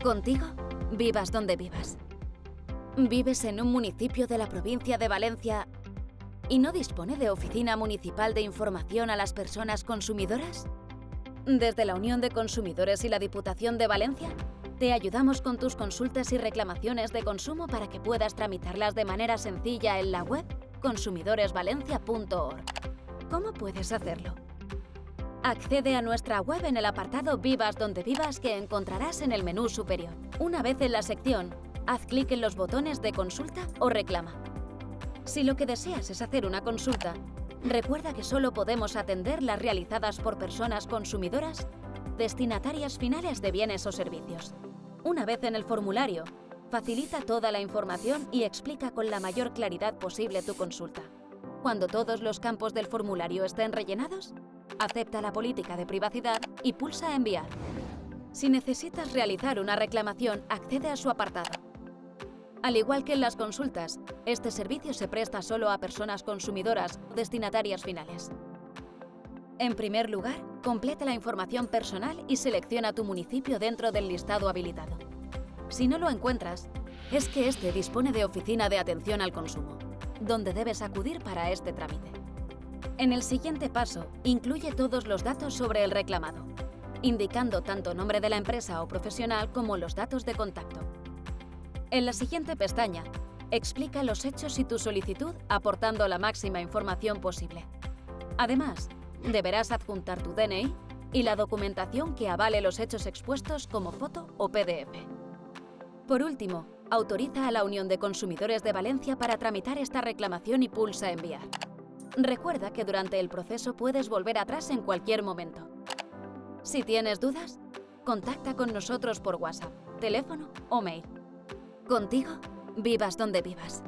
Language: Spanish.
Contigo, vivas donde vivas. ¿Vives en un municipio de la provincia de Valencia y no dispone de oficina municipal de información a las personas consumidoras? Desde la Unión de Consumidores y la Diputación de Valencia, te ayudamos con tus consultas y reclamaciones de consumo para que puedas tramitarlas de manera sencilla en la web consumidoresvalencia.org. ¿Cómo puedes hacerlo? Accede a nuestra web en el apartado Vivas donde vivas que encontrarás en el menú superior. Una vez en la sección, haz clic en los botones de Consulta o Reclama. Si lo que deseas es hacer una consulta, recuerda que solo podemos atender las realizadas por personas consumidoras, destinatarias finales de bienes o servicios. Una vez en el formulario, facilita toda la información y explica con la mayor claridad posible tu consulta. Cuando todos los campos del formulario estén rellenados, acepta la política de privacidad y pulsa Enviar. Si necesitas realizar una reclamación, accede a su apartado. Al igual que en las consultas, este servicio se presta solo a personas consumidoras o destinatarias finales. En primer lugar, completa la información personal y selecciona tu municipio dentro del listado habilitado. Si no lo encuentras, es que este dispone de oficina de atención al consumo, donde debes acudir para este trámite. En el siguiente paso, incluye todos los datos sobre el reclamado, indicando tanto nombre de la empresa o profesional como los datos de contacto. En la siguiente pestaña, explica los hechos y tu solicitud aportando la máxima información posible. Además, deberás adjuntar tu DNI y la documentación que avale los hechos expuestos como foto o PDF. Por último, autoriza a la Unión de Consumidores de Valencia para tramitar esta reclamación y pulsa Enviar. Recuerda que durante el proceso puedes volver atrás en cualquier momento. Si tienes dudas, contacta con nosotros por WhatsApp, teléfono o mail. Contigo, vivas donde vivas.